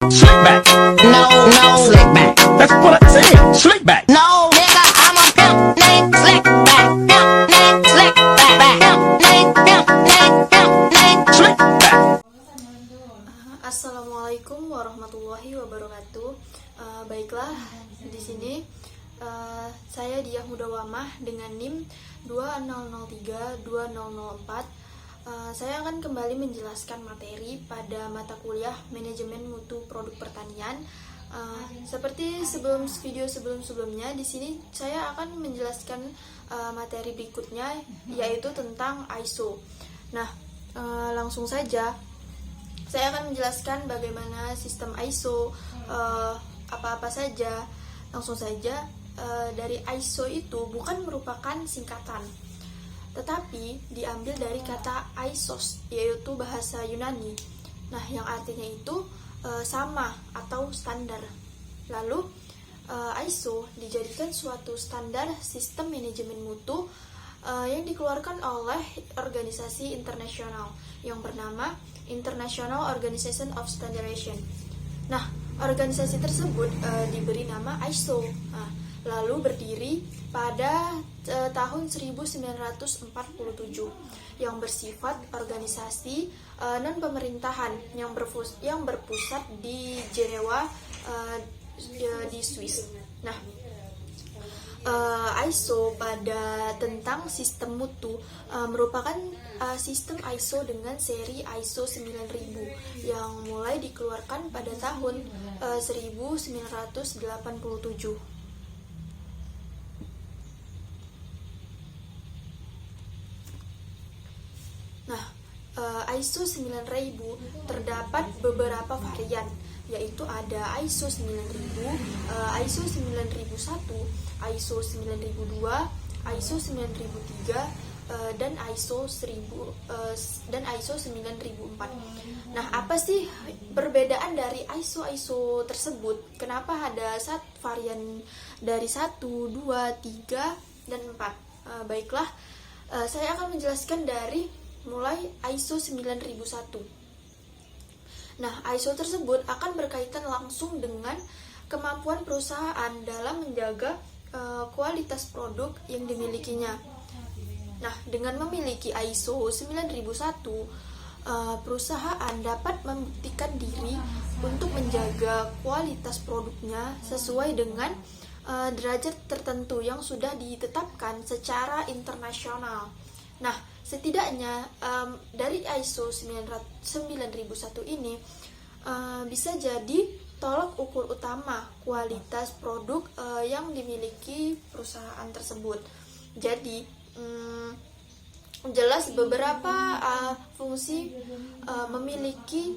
Slick back. No, no, slick back. That's what I said. Slick back. No, nigga, I'm a pimp named Slick back. Pimp named Slick back. Pimp named Slick back. Assalamualaikum warahmatullahi wabarakatuh. Baiklah, di sini saya Diah Mudawamah dengan NIM 2003-2004. Saya akan kembali menjelaskan materi pada mata kuliah Manajemen Mutu Produk Pertanian. Seperti video sebelumnya, di sini saya akan menjelaskan materi berikutnya, yaitu tentang ISO. Nah, langsung saja saya akan menjelaskan bagaimana sistem ISO, apa-apa saja. Langsung saja, dari ISO itu bukan merupakan singkatan, tetapi diambil dari kata isos, yaitu bahasa Yunani. Nah, yang artinya itu sama atau standar. Lalu ISO dijadikan suatu standar sistem manajemen mutu yang dikeluarkan oleh organisasi internasional yang bernama International Organization of Standardization. Nah, organisasi tersebut diberi nama ISO. Nah, lalu berdiri pada tahun 1947 yang bersifat organisasi non-pemerintahan yang berpusat di Jenewa, di Swiss. Nah, ISO pada tentang sistem mutu merupakan sistem ISO dengan seri ISO 9000 yang mulai dikeluarkan pada tahun 1987. Nah, ISO 9000 terdapat beberapa varian, yaitu ada ISO 9000, ISO 9001, ISO 9002, ISO 9003, dan ISO 9004. Nah, apa sih perbedaan dari ISO tersebut? Kenapa ada varian dari 1, 2, 3, dan 4? Baiklah, saya akan menjelaskan dari mulai ISO 9001. Nah, ISO tersebut akan berkaitan langsung dengan kemampuan perusahaan dalam menjaga kualitas produk yang dimilikinya. Nah, dengan memiliki ISO 9001, perusahaan dapat membuktikan diri untuk menjaga kualitas produknya sesuai dengan derajat tertentu yang sudah ditetapkan secara internasional. Nah, setidaknya dari ISO 9001 ini bisa jadi tolak ukur utama kualitas produk yang dimiliki perusahaan tersebut. Jadi, jelas beberapa fungsi memiliki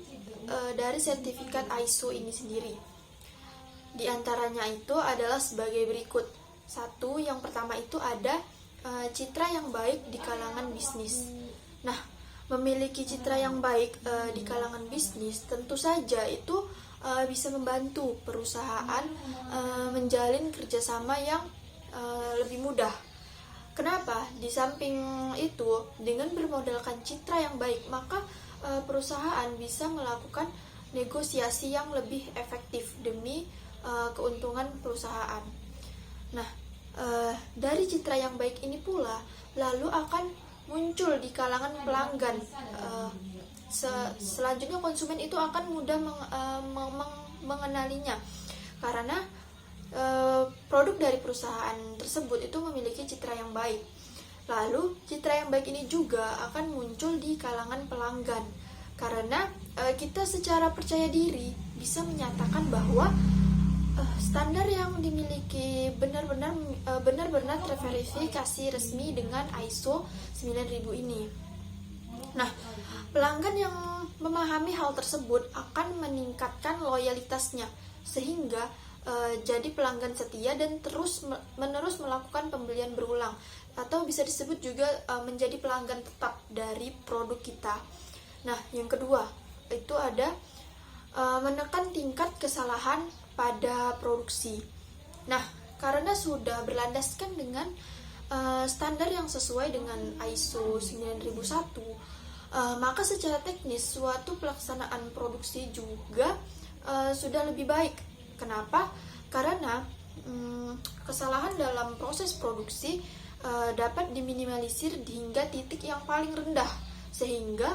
dari sertifikat ISO ini sendiri. Di antaranya itu adalah sebagai berikut. Satu, yang pertama itu ada citra yang baik di kalangan bisnis. Nah, memiliki citra yang baik di kalangan bisnis tentu saja itu bisa membantu perusahaan menjalin kerjasama yang lebih mudah. Kenapa? Di samping itu, dengan bermodalkan citra yang baik, maka perusahaan bisa melakukan negosiasi yang lebih efektif demi keuntungan perusahaan. Nah, dari citra yang baik ini pula lalu akan muncul di kalangan pelanggan. Selanjutnya konsumen itu akan mudah mengenalinya karena produk dari perusahaan tersebut itu memiliki citra yang baik. Lalu citra yang baik ini juga akan muncul di kalangan pelanggan karena kita secara percaya diri bisa menyatakan bahwa standar yang dimiliki benar-benar terverifikasi resmi dengan ISO 9000 ini. Nah, pelanggan yang memahami hal tersebut akan meningkatkan loyalitasnya sehingga jadi pelanggan setia dan terus-menerus melakukan pembelian berulang, atau bisa disebut juga menjadi pelanggan tetap dari produk kita. Nah, yang kedua itu ada menekan tingkat kesalahan pada produksi. Nah, karena sudah berlandaskan dengan standar yang sesuai dengan ISO 9001, maka secara teknis suatu pelaksanaan produksi juga sudah lebih baik. Kenapa? Karena kesalahan dalam proses produksi dapat diminimalisir hingga titik yang paling rendah, sehingga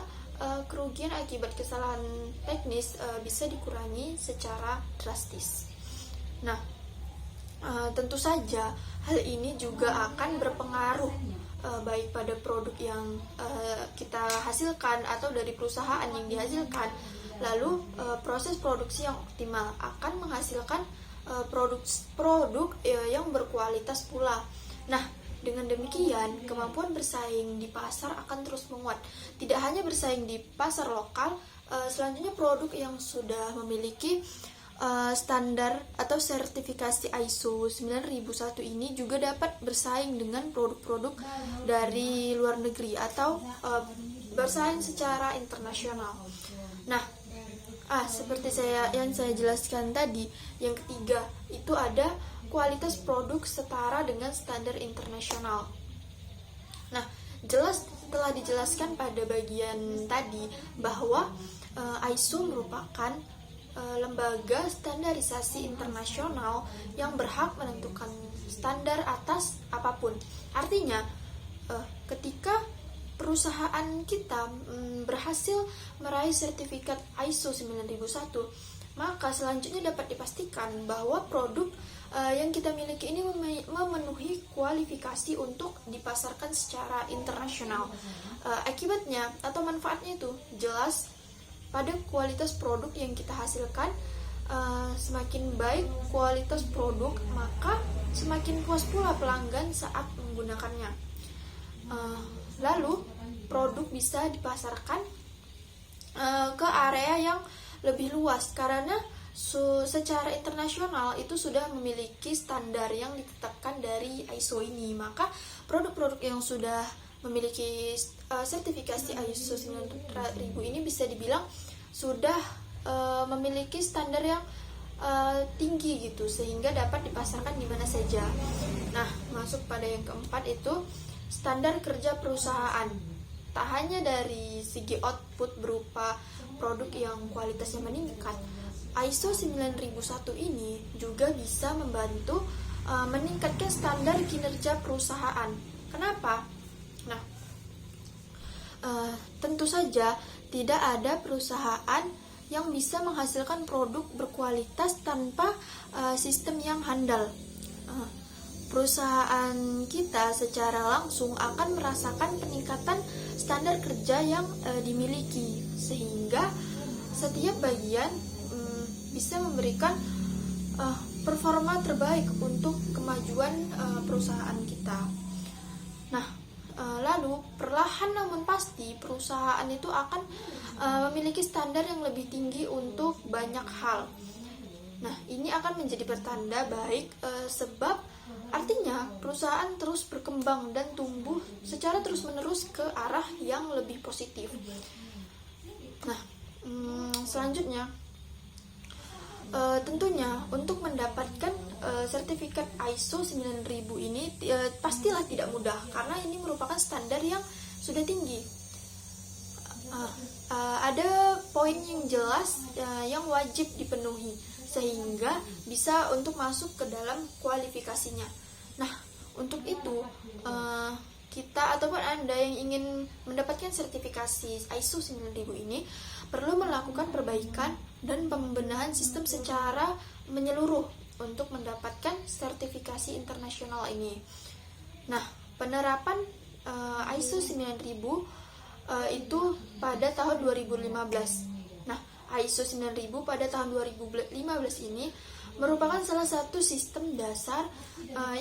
kerugian akibat kesalahan teknis bisa dikurangi secara drastis. Nah, tentu saja hal ini juga akan berpengaruh baik pada produk yang kita hasilkan atau dari perusahaan yang dihasilkan. Lalu proses produksi yang optimal akan menghasilkan produk yang berkualitas pula. Nah, dengan demikian kemampuan bersaing di pasar akan terus menguat. Tidak hanya bersaing di pasar lokal, selanjutnya produk yang sudah memiliki standar atau sertifikasi ISO 9001 ini juga dapat bersaing dengan produk-produk dari luar negeri atau bersaing secara internasional. Nah, seperti yang saya jelaskan tadi, yang ketiga itu ada kualitas produk setara dengan standar internasional. Nah, telah dijelaskan pada bagian tadi bahwa ISO merupakan lembaga standarisasi internasional yang berhak menentukan standar atas apapun. Artinya, ketika perusahaan kita berhasil meraih sertifikat ISO 9001, maka selanjutnya dapat dipastikan bahwa produk yang kita miliki ini memenuhi kualifikasi untuk dipasarkan secara internasional. Akibatnya atau manfaatnya itu jelas pada kualitas produk yang kita hasilkan. Semakin baik kualitas produk, maka semakin puas pula pelanggan saat menggunakannya. Lalu produk bisa dipasarkan ke area yang lebih luas karena secara internasional itu sudah memiliki standar yang ditetapkan dari ISO ini. Maka produk-produk yang sudah memiliki sertifikasi ISO 9000 ini bisa dibilang sudah memiliki standar yang tinggi gitu, sehingga dapat dipasarkan di mana saja. Nah, masuk pada yang keempat itu standar kerja perusahaan. Tak hanya dari segi output berupa produk yang kualitasnya meningkat, ISO 9001 ini juga bisa membantu meningkatkan standar kinerja perusahaan. Kenapa? Nah, tentu saja tidak ada perusahaan yang bisa menghasilkan produk berkualitas tanpa sistem yang handal. Perusahaan kita secara langsung akan merasakan peningkatan standar kerja yang dimiliki, sehingga setiap bagian bisa memberikan performa terbaik untuk kemajuan perusahaan kita. Nah, lalu perlahan namun pasti perusahaan itu akan memiliki standar yang lebih tinggi untuk banyak hal. Nah, ini akan menjadi pertanda baik sebab artinya perusahaan terus berkembang dan tumbuh secara terus-menerus ke arah yang lebih positif. Nah, selanjutnya tentunya untuk mendapatkan sertifikat ISO 9000 ini pastilah tidak mudah karena ini merupakan standar yang sudah tinggi. Ada poin yang jelas yang wajib dipenuhi sehingga bisa untuk masuk ke dalam kualifikasinya. Nah, untuk itu kita ataupun Anda yang ingin mendapatkan sertifikasi ISO 9000 ini perlu melakukan perbaikan dan pembenahan sistem secara menyeluruh untuk mendapatkan sertifikasi internasional ini. Nah, penerapan ISO 9000 itu pada tahun 2015. Nah, ISO 9000 pada tahun 2015 ini merupakan salah satu sistem dasar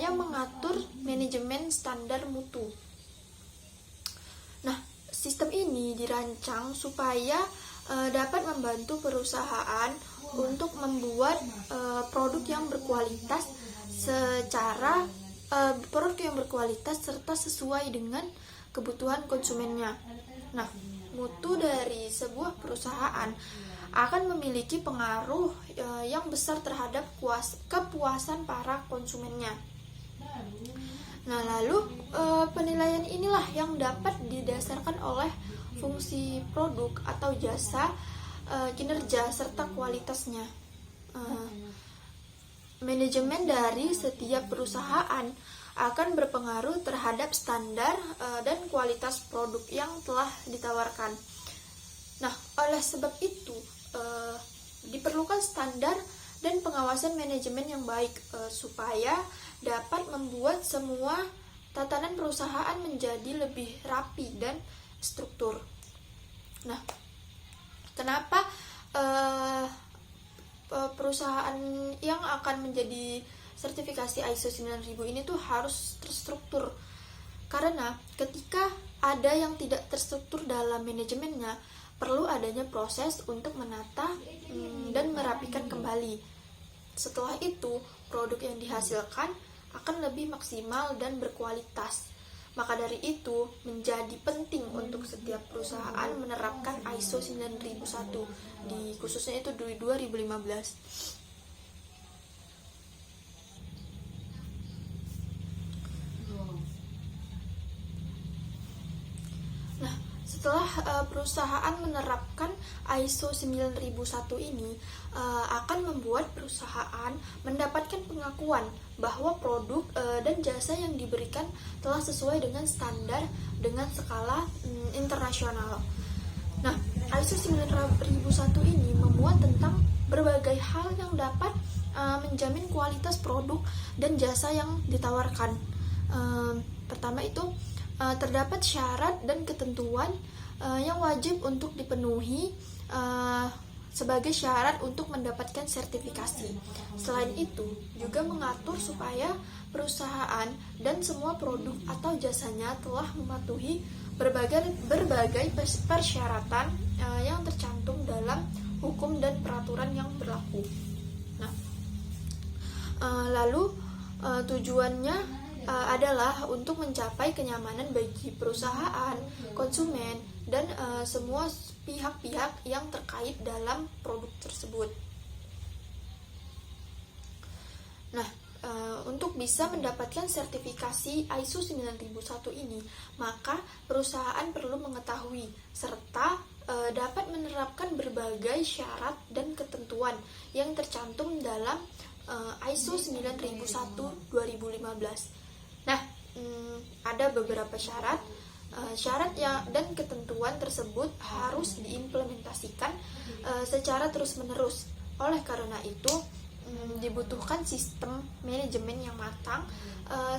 yang mengatur manajemen standar mutu. Nah, sistem ini dirancang supaya dapat membantu perusahaan untuk membuat produk yang berkualitas serta sesuai dengan kebutuhan konsumennya. Nah, mutu dari sebuah perusahaan akan memiliki pengaruh yang besar terhadap kepuasan para konsumennya. Nah, lalu penilaian inilah yang dapat didasarkan oleh fungsi produk atau jasa kinerja serta kualitasnya. Manajemen dari setiap perusahaan akan berpengaruh terhadap standar dan kualitas produk yang telah ditawarkan. Nah, oleh sebab itu diperlukan standar dan pengawasan manajemen yang baik supaya dapat membuat semua tatanan perusahaan menjadi lebih rapi dan struktur. Nah, kenapa perusahaan yang akan menjadi sertifikasi ISO 9000 ini tuh harus terstruktur? Karena ketika ada yang tidak terstruktur dalam manajemennya, perlu adanya proses untuk menata dan merapikan kembali. Setelah itu, produk yang dihasilkan akan lebih maksimal dan berkualitas. Maka dari itu, menjadi penting untuk setiap perusahaan menerapkan ISO 9001, khususnya itu di 2015. Setelah perusahaan menerapkan ISO 9001 ini, akan membuat perusahaan mendapatkan pengakuan bahwa produk dan jasa yang diberikan telah sesuai dengan standar dengan skala internasional. Nah, ISO 9001 ini memuat tentang berbagai hal yang dapat menjamin kualitas produk dan jasa yang ditawarkan. Pertama itu, terdapat syarat dan ketentuan yang wajib untuk dipenuhi sebagai syarat untuk mendapatkan sertifikasi. Selain itu, juga mengatur supaya perusahaan dan semua produk atau jasanya telah mematuhi berbagai persyaratan yang tercantum dalam hukum dan peraturan yang berlaku. Nah, lalu tujuannya adalah untuk mencapai kenyamanan bagi perusahaan, konsumen, dan semua pihak-pihak yang terkait dalam produk tersebut. Nah, untuk bisa mendapatkan sertifikasi ISO 9001 ini, maka perusahaan perlu mengetahui serta dapat menerapkan berbagai syarat dan ketentuan yang tercantum dalam ISO 9001 2015. Nah, ada beberapa syarat dan ketentuan tersebut harus diimplementasikan secara terus-menerus. Oleh karena itu, dibutuhkan sistem manajemen yang matang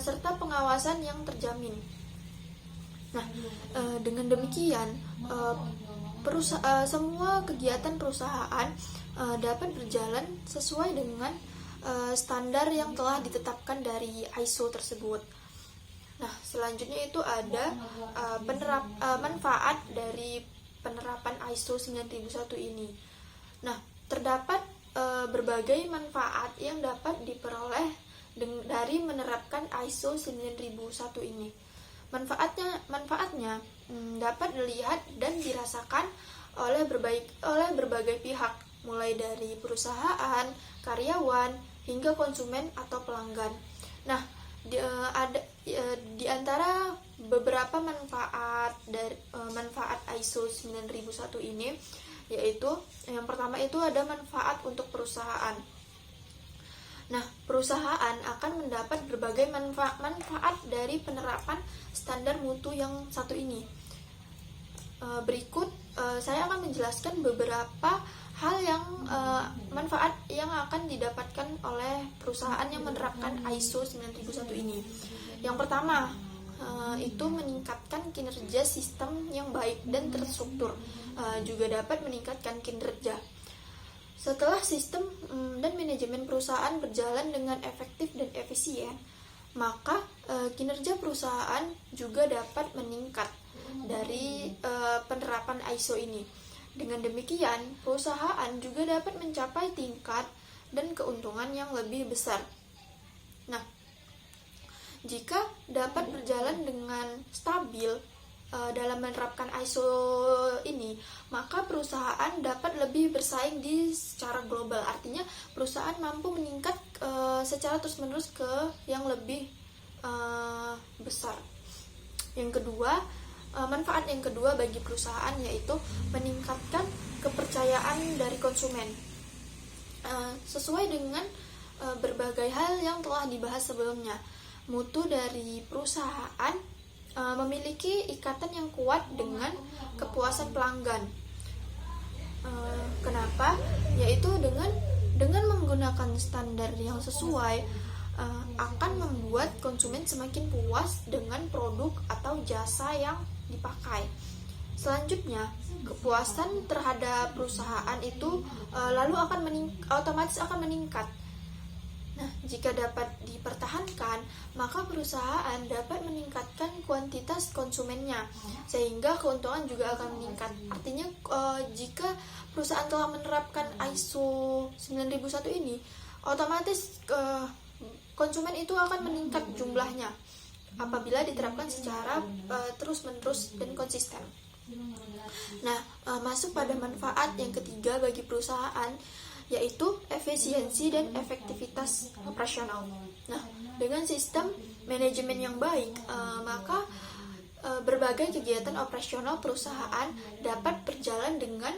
serta pengawasan yang terjamin. Nah, dengan demikian, semua kegiatan perusahaan dapat berjalan sesuai dengan standar yang telah ditetapkan dari ISO tersebut. Nah, selanjutnya itu ada manfaat dari penerapan ISO 9001 ini. Nah, terdapat berbagai manfaat yang dapat diperoleh dari menerapkan ISO 9001 ini. Manfaatnya dapat dilihat dan dirasakan oleh berbagai pihak, mulai dari perusahaan, karyawan, hingga konsumen atau pelanggan. Nah, di antara beberapa manfaat ISO 9001 ini, yaitu yang pertama itu ada manfaat untuk perusahaan. Nah, perusahaan akan mendapat berbagai manfaat dari penerapan standar mutu yang satu ini. Berikut saya akan menjelaskan beberapa hal yang manfaat yang akan didapatkan oleh perusahaan yang menerapkan ISO 9001 ini. Yang pertama, itu meningkatkan kinerja sistem yang baik dan terstruktur, juga dapat meningkatkan kinerja. Setelah sistem dan manajemen perusahaan berjalan dengan efektif dan efisien, maka kinerja perusahaan juga dapat meningkat dari penerapan ISO ini. Dengan demikian, perusahaan juga dapat mencapai tingkat dan keuntungan yang lebih besar. Nah, jika dapat berjalan dengan stabil dalam menerapkan ISO ini, maka perusahaan dapat lebih bersaing secara global. Artinya, perusahaan mampu meningkat secara terus-menerus ke yang lebih besar. Yang kedua, manfaat yang kedua bagi perusahaan yaitu meningkatkan kepercayaan dari konsumen. Sesuai dengan berbagai hal yang telah dibahas sebelumnya, mutu dari perusahaan memiliki ikatan yang kuat dengan kepuasan pelanggan. Kenapa? Yaitu dengan menggunakan standar yang sesuai akan membuat konsumen semakin puas dengan produk atau jasa yang dipakai. Selanjutnya, kepuasan terhadap perusahaan itu lalu otomatis akan meningkat. Nah, jika dapat dipertahankan, maka perusahaan dapat meningkatkan kuantitas konsumennya, sehingga keuntungan juga akan meningkat. Artinya, jika perusahaan telah menerapkan ISO 9001 ini, otomatis konsumen itu akan meningkat jumlahnya apabila diterapkan secara terus-menerus dan konsisten. Nah, masuk pada manfaat yang ketiga bagi perusahaan, yaitu efisiensi dan efektivitas operasional. Nah, dengan sistem manajemen yang baik, maka berbagai kegiatan operasional perusahaan dapat berjalan dengan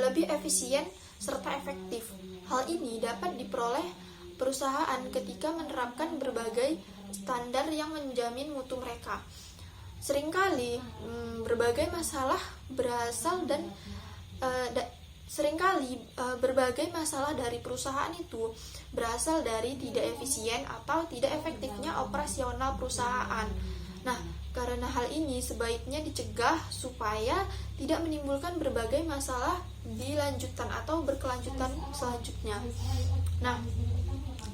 lebih efisien serta efektif. Hal ini dapat diperoleh perusahaan ketika menerapkan berbagai standar yang menjamin mutu mereka. Seringkali berbagai masalah berasal dan berbagai masalah dari perusahaan itu berasal dari tidak efisien atau tidak efektifnya operasional perusahaan. Nah, karena hal ini sebaiknya dicegah supaya tidak menimbulkan berbagai masalah di lanjutan atau berkelanjutan selanjutnya. Nah,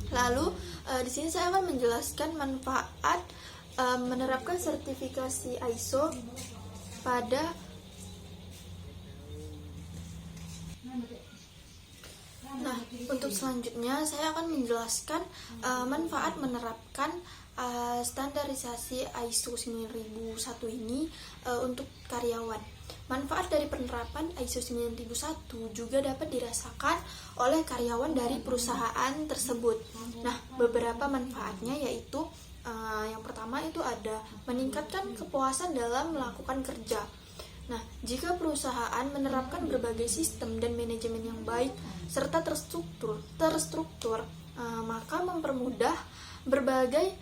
lalu di sini saya akan menjelaskan manfaat menerapkan sertifikasi ISO pada untuk selanjutnya saya akan menjelaskan manfaat menerapkan standarisasi ISO 9001 ini untuk karyawan. Manfaat dari penerapan ISO 9001 juga dapat dirasakan oleh karyawan dari perusahaan tersebut. Nah, beberapa manfaatnya yaitu yang pertama itu ada meningkatkan kepuasan dalam melakukan kerja. Nah, jika perusahaan menerapkan berbagai sistem dan manajemen yang baik serta terstruktur, maka mempermudah berbagai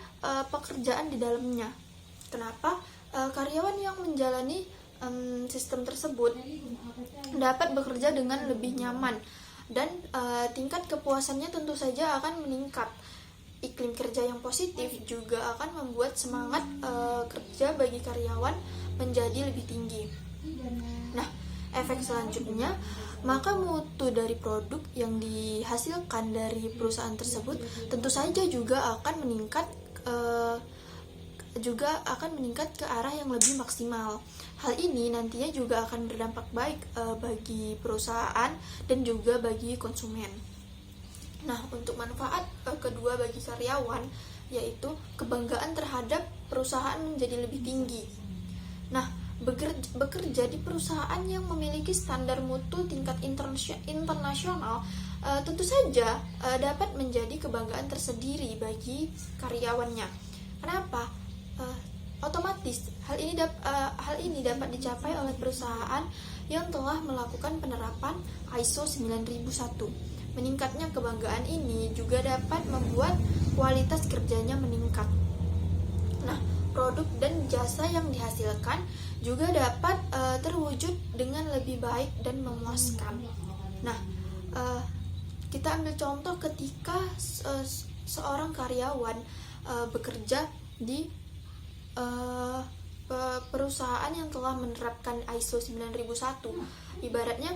pekerjaan di dalamnya. Kenapa? Karyawan yang menjalani sistem tersebut dapat bekerja dengan lebih nyaman dan tingkat kepuasannya tentu saja akan meningkat. Iklim kerja yang positif juga akan membuat semangat kerja bagi karyawan menjadi lebih tinggi. Nah, efek selanjutnya, maka mutu dari produk yang dihasilkan dari perusahaan tersebut tentu saja juga akan meningkat ke arah yang lebih maksimal. Hal ini nantinya juga akan berdampak baik bagi perusahaan dan juga bagi konsumen. Nah, untuk manfaat kedua bagi karyawan yaitu kebanggaan terhadap perusahaan menjadi lebih tinggi. Nah, bekerja di perusahaan yang memiliki standar mutu tingkat internasional tentu saja dapat menjadi kebanggaan tersendiri bagi karyawannya. Kenapa? Otomatis hal ini dapat dicapai oleh perusahaan yang telah melakukan penerapan ISO 9001. Meningkatnya kebanggaan ini juga dapat membuat kualitas kerjanya meningkat. Nah, produk dan jasa yang dihasilkan juga dapat terwujud dengan lebih baik dan memuaskan. Nah, kita ambil contoh ketika seorang karyawan bekerja di perusahaan yang telah menerapkan ISO 9001. Ibaratnya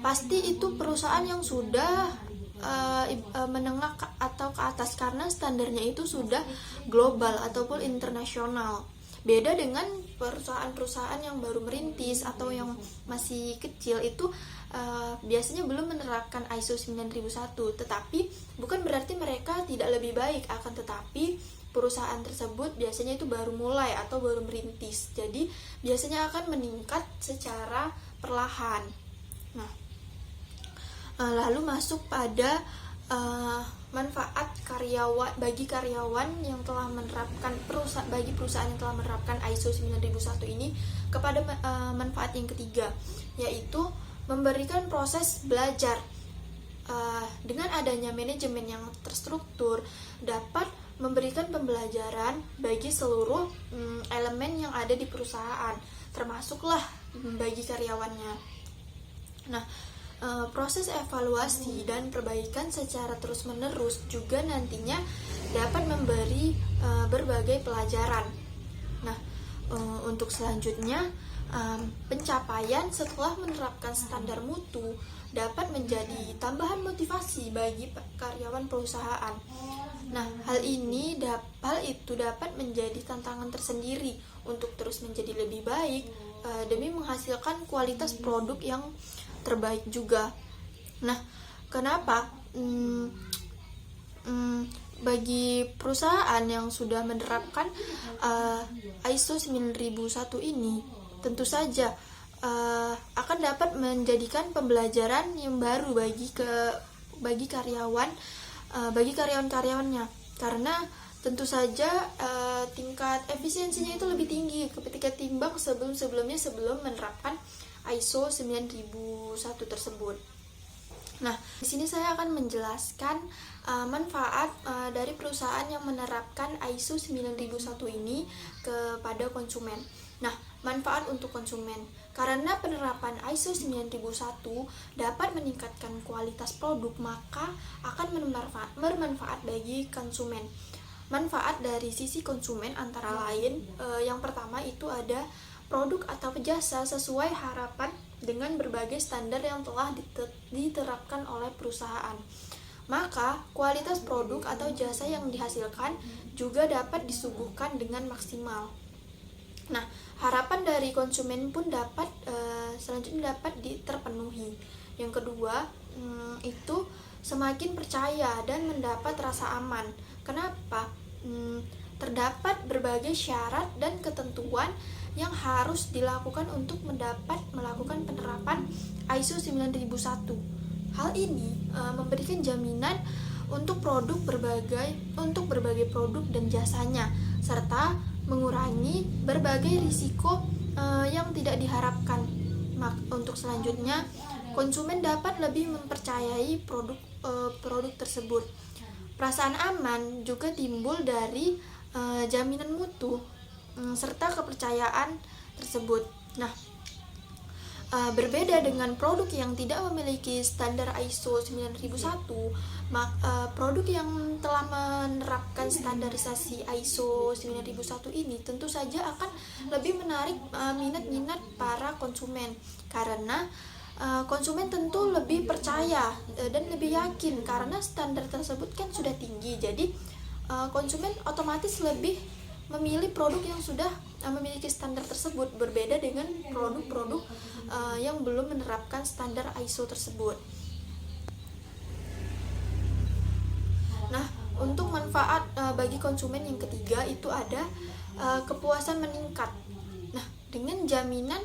pasti itu perusahaan yang sudah menengah atau ke atas karena standarnya itu sudah global ataupun internasional. Beda dengan perusahaan-perusahaan yang baru merintis atau yang masih kecil itu biasanya belum menerapkan ISO 9001. Tetapi bukan berarti mereka tidak lebih baik, akan tetapi perusahaan tersebut biasanya itu baru mulai atau baru merintis. Jadi biasanya akan meningkat secara perlahan. Nah, lalu masuk pada manfaat bagi karyawan yang telah menerapkan bagi perusahaan yang telah menerapkan ISO 9001 ini kepada manfaat yang ketiga, yaitu memberikan proses belajar. Dengan adanya manajemen yang terstruktur dapat memberikan pembelajaran bagi seluruh elemen yang ada di perusahaan, termasuklah bagi karyawannya. Nah, proses evaluasi dan perbaikan secara terus-menerus juga nantinya dapat memberi berbagai pelajaran. Nah, untuk selanjutnya, pencapaian setelah menerapkan standar mutu dapat menjadi tambahan motivasi bagi karyawan perusahaan. Nah, hal itu dapat menjadi tantangan tersendiri untuk terus menjadi lebih baik demi menghasilkan kualitas produk yang terbaik juga. Nah, kenapa bagi perusahaan yang sudah menerapkan ISO 9001 ini, tentu saja akan dapat menjadikan pembelajaran yang baru bagi karyawan-karyawannya, karena tentu saja tingkat efisiensinya itu lebih tinggi ketika timbang sebelum menerapkan ISO 9001 tersebut. Nah, di sini saya akan menjelaskan manfaat dari perusahaan yang menerapkan ISO 9001 ini kepada konsumen. Nah, manfaat untuk konsumen. Karena penerapan ISO 9001 dapat meningkatkan kualitas produk, maka akan bermanfaat bagi konsumen. Manfaat dari sisi konsumen antara lain, yang pertama itu ada produk atau jasa sesuai harapan dengan berbagai standar yang telah diterapkan oleh perusahaan. Maka kualitas produk atau jasa yang dihasilkan juga dapat disuguhkan dengan maksimal. Nah, harapan dari konsumen pun selanjutnya dapat terpenuhi. Yang kedua, itu semakin percaya dan mendapat rasa aman. Kenapa? Terdapat berbagai syarat dan ketentuan yang harus dilakukan untuk melakukan penerapan ISO 9001. Hal ini memberikan jaminan untuk berbagai produk dan jasanya, serta mengurangi berbagai risiko yang tidak diharapkan. Untuk selanjutnya, konsumen dapat lebih mempercayai produk tersebut. Perasaan aman juga timbul dari jaminan mutu serta kepercayaan tersebut. Nah, berbeda dengan produk yang tidak memiliki standar ISO 9001, produk yang telah menerapkan standarisasi ISO 9001 ini tentu saja akan lebih menarik minat para konsumen, karena konsumen tentu lebih percaya dan lebih yakin karena standar tersebut kan sudah tinggi. Jadi konsumen otomatis lebih memilih produk yang sudah memiliki standar tersebut, berbeda dengan produk-produk yang belum menerapkan standar ISO tersebut. Nah, untuk manfaat bagi konsumen yang ketiga itu ada kepuasan meningkat. Nah, dengan jaminan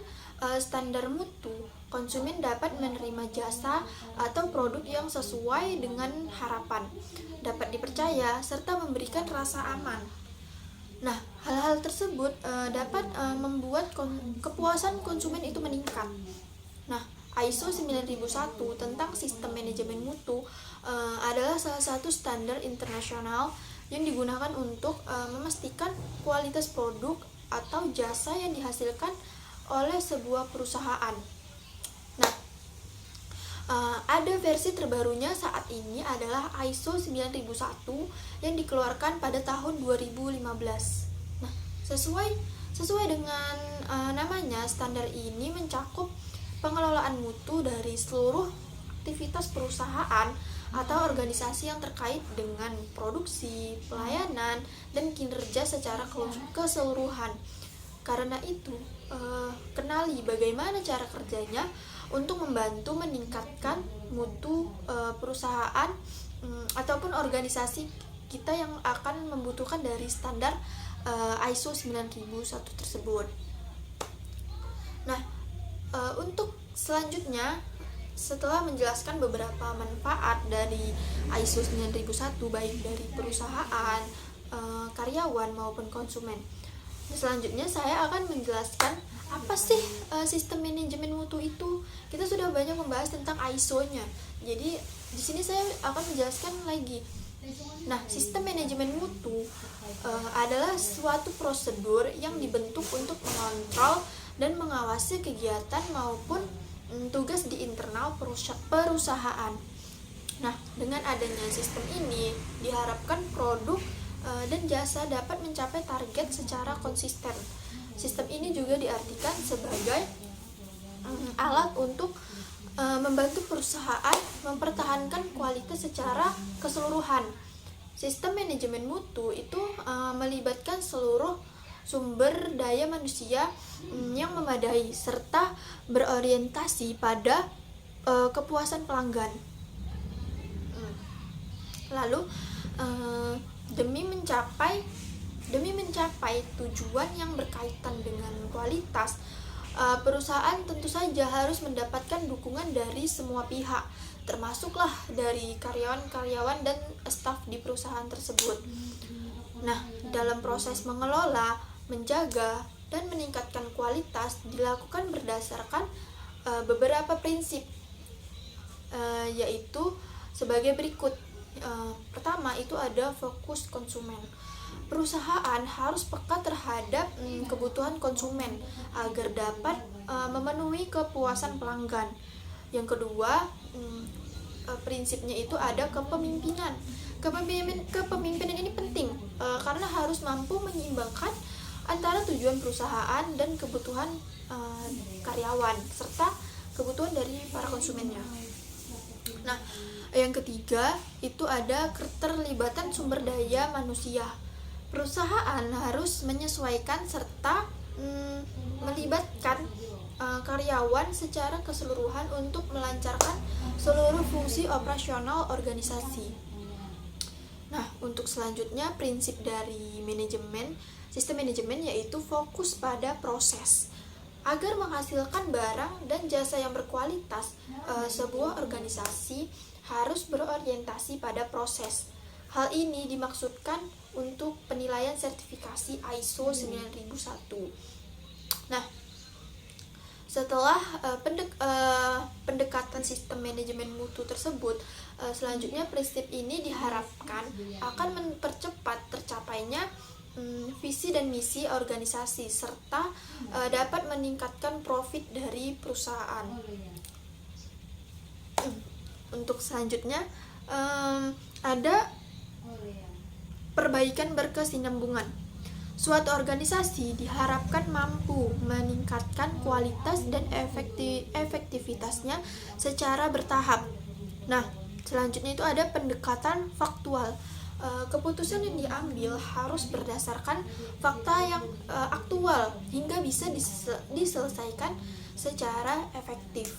standar mutu, konsumen dapat menerima jasa atau produk yang sesuai dengan harapan, dapat dipercaya, serta memberikan rasa aman. Nah, hal-hal tersebut dapat membuat kepuasan konsumen itu meningkat. Nah, ISO 9001 tentang sistem manajemen mutu adalah salah satu standar internasional yang digunakan untuk memastikan kualitas produk atau jasa yang dihasilkan oleh sebuah perusahaan. Nah, ada versi terbarunya saat ini adalah ISO 9001 yang dikeluarkan pada tahun 2015. Nah, sesuai dengan namanya, standar ini mencakup pengelolaan mutu dari seluruh aktivitas perusahaan atau organisasi yang terkait dengan produksi, pelayanan, dan kinerja secara keseluruhan. Karena itu, kenali bagaimana cara kerjanya untuk membantu meningkatkan mutu perusahaan ataupun organisasi kita yang akan membutuhkan dari standar ISO 9001 tersebut. Nah, untuk selanjutnya setelah menjelaskan beberapa manfaat dari ISO 9001 baik dari perusahaan, karyawan maupun konsumen. Selanjutnya saya akan menjelaskan apa sih sistem manajemen mutu itu. Kita sudah banyak membahas tentang ISO-nya. Jadi di sini saya akan menjelaskan lagi. Nah, sistem manajemen mutu adalah suatu prosedur yang dibentuk untuk mengontrol dan mengawasi kegiatan maupun tugas di internal perusahaan. Nah, dengan adanya sistem ini diharapkan produk dan jasa dapat mencapai target secara konsisten. Sistem ini juga diartikan sebagai alat untuk membantu perusahaan mempertahankan kualitas secara keseluruhan. Sistem manajemen mutu itu melibatkan seluruh sumber daya manusia yang memadai serta berorientasi pada kepuasan pelanggan. Lalu demi mencapai tujuan yang berkaitan dengan kualitas, perusahaan tentu saja harus mendapatkan dukungan dari semua pihak, termasuklah dari karyawan-karyawan dan staf di perusahaan tersebut. Nah, dalam proses mengelola, menjaga, dan meningkatkan kualitas dilakukan berdasarkan beberapa prinsip, yaitu sebagai berikut. Pertama itu ada fokus konsumen. Perusahaan harus peka terhadap kebutuhan konsumen agar dapat memenuhi kepuasan pelanggan. Yang kedua, prinsipnya itu ada kepemimpinan. Kepemimpinan ini penting karena harus mampu menyeimbangkan antara tujuan perusahaan dan kebutuhan karyawan serta kebutuhan dari para konsumennya. Nah, yang ketiga itu ada keterlibatan sumber daya manusia. Perusahaan harus menyesuaikan serta melibatkan karyawan secara keseluruhan untuk melancarkan seluruh fungsi operasional organisasi. Nah, untuk selanjutnya prinsip dari sistem manajemen yaitu fokus pada proses. Agar menghasilkan barang dan jasa yang berkualitas, sebuah organisasi harus berorientasi pada proses. Hal ini dimaksudkan untuk penilaian sertifikasi ISO 9001. Nah, setelah pendekatan sistem manajemen mutu tersebut, selanjutnya prinsip ini diharapkan akan mempercepat tercapainya visi dan misi organisasi serta dapat meningkatkan profit dari perusahaan. Untuk selanjutnya ada perbaikan berkesinambungan. Suatu organisasi diharapkan mampu meningkatkan kualitas dan efektivitasnya secara bertahap. Nah, selanjutnya itu ada pendekatan faktual. Keputusan yang diambil harus berdasarkan fakta yang aktual hingga bisa diselesaikan secara efektif.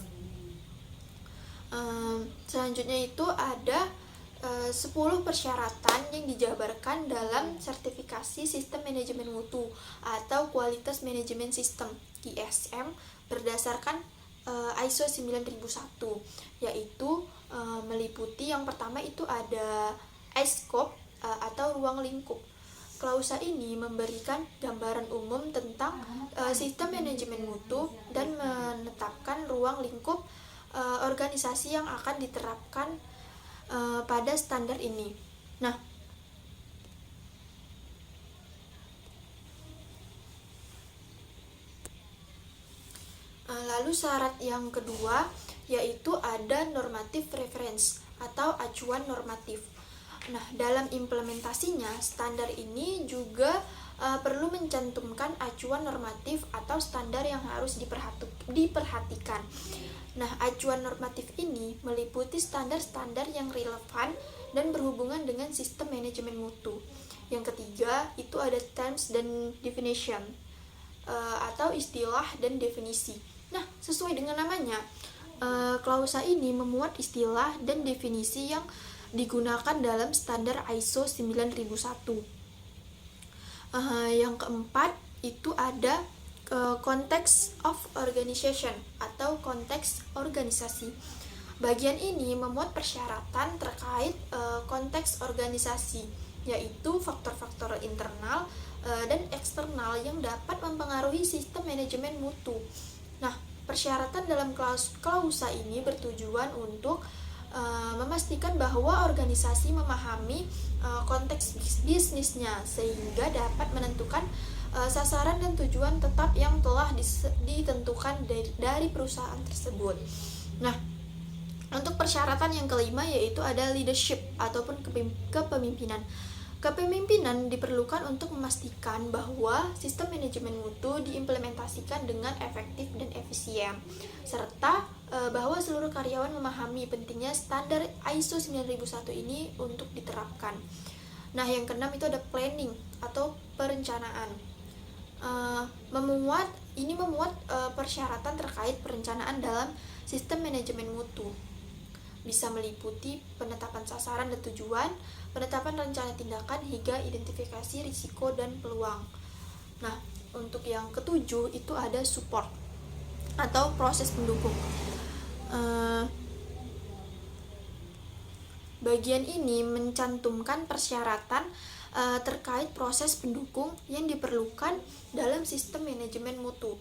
Selanjutnya itu ada 10 persyaratan yang dijabarkan dalam sertifikasi sistem manajemen mutu atau kualitas manajemen sistem ISM berdasarkan ISO 9001, yaitu meliputi yang pertama itu ada scope atau ruang lingkup. Klausa ini memberikan gambaran umum tentang sistem manajemen mutu dan menetapkan ruang lingkup organisasi yang akan diterapkan pada standar ini. Nah, lalu syarat yang kedua yaitu ada normatif reference atau acuan normatif. Nah, dalam implementasinya standar ini juga perlu mencantumkan acuan normatif atau standar yang harus diperhatikan. Nah, acuan normatif ini meliputi standar-standar yang relevan dan berhubungan dengan sistem manajemen mutu. Yang ketiga, itu ada terms dan definition atau istilah dan definisi. Nah, sesuai dengan namanya, klausa ini memuat istilah dan definisi yang digunakan dalam standar ISO 9001. Yang keempat, itu ada konteks of organization atau konteks organisasi. Bagian ini memuat persyaratan terkait konteks organisasi, yaitu faktor-faktor internal dan eksternal yang dapat mempengaruhi sistem manajemen mutu. Nah, persyaratan dalam klausa ini bertujuan untuk memastikan bahwa organisasi memahami konteks bisnisnya sehingga dapat menentukan sasaran dan tujuan tetap yang telah ditentukan dari perusahaan tersebut. Nah, untuk persyaratan yang kelima yaitu ada leadership ataupun kepemimpinan. Kepemimpinan diperlukan untuk memastikan bahwa sistem manajemen mutu diimplementasikan dengan efektif dan efisien, serta bahwa seluruh karyawan memahami pentingnya standar ISO 9001 ini untuk diterapkan. Nah, yang keenam itu ada planning atau perencanaan. Memuat persyaratan terkait perencanaan dalam sistem manajemen mutu. Bisa meliputi penetapan sasaran dan tujuan, penetapan rencana tindakan, hingga identifikasi risiko dan peluang. Nah, untuk yang ketujuh itu ada support atau proses pendukung. Bagian ini mencantumkan persyaratan terkait proses pendukung yang diperlukan dalam sistem manajemen mutu.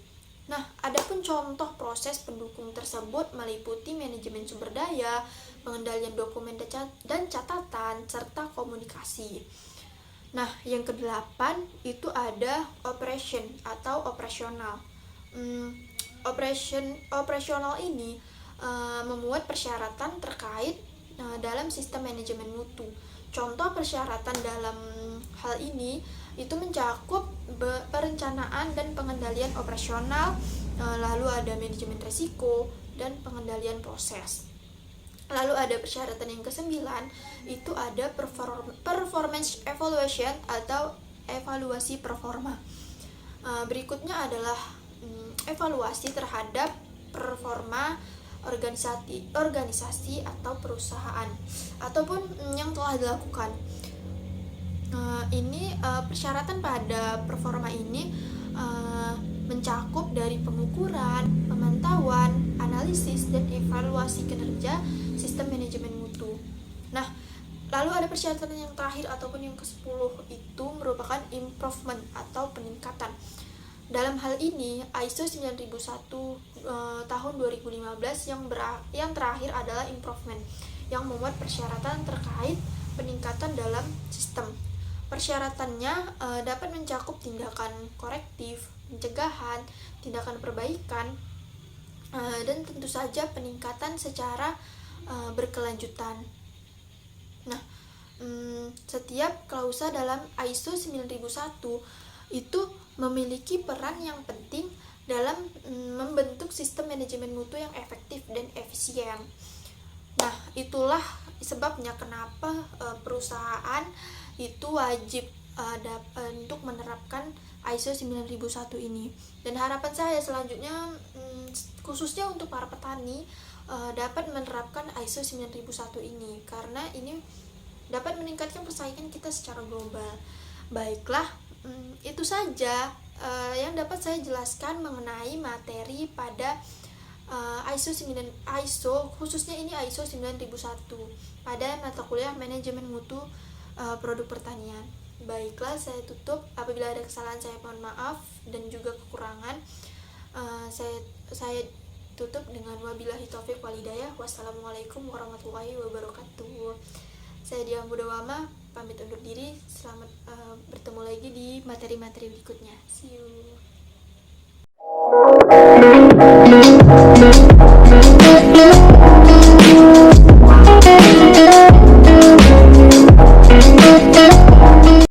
Nah, adapun contoh proses pendukung tersebut meliputi manajemen sumber daya, pengendalian dokumen dan catatan, serta komunikasi. Nah, yang kedelapan itu ada operation atau operasional. Operasional ini memuat persyaratan terkait dalam sistem manajemen mutu. Contoh persyaratan dalam hal ini itu mencakup perencanaan dan pengendalian operasional, lalu ada manajemen risiko dan pengendalian proses. Lalu ada persyaratan yang kesembilan itu ada performance evaluation atau evaluasi performa. Berikutnya adalah evaluasi terhadap performa organisasi atau perusahaan ataupun yang telah dilakukan. Ini persyaratan pada performa ini mencakup dari pengukuran, pemantauan, analisis, dan evaluasi kinerja sistem manajemen mutu. Nah, lalu ada persyaratan yang terakhir ataupun yang ke-10 itu merupakan improvement atau peningkatan. Dalam hal ini, ISO 9001 tahun 2015 yang terakhir adalah improvement, yang memuat persyaratan terkait peningkatan dalam sistem. Persyaratannya dapat mencakup tindakan korektif, pencegahan, tindakan perbaikan, dan tentu saja peningkatan secara berkelanjutan. Nah, setiap klausa dalam ISO 9001 itu memiliki peran yang penting dalam membentuk sistem manajemen mutu yang efektif dan efisien. Nah, itulah sebabnya kenapa perusahaan itu wajib untuk menerapkan ISO 9001 ini. Dan harapan saya selanjutnya khususnya untuk para petani dapat menerapkan ISO 9001 ini karena ini dapat meningkatkan persaingan kita secara global. Baiklah, itu saja yang dapat saya jelaskan mengenai materi pada ISO khususnya ini ISO 9001 pada mata kuliah manajemen mutu produk pertanian. Baiklah, saya tutup. Apabila ada kesalahan saya mohon maaf dan juga kekurangan. Saya tutup dengan wabillahi taufik wal hidayah. Wassalamualaikum warahmatullahi wabarakatuh. Saya Diah Budawama pamit undur diri. Selamat bertemu lagi di materi-materi berikutnya. See you.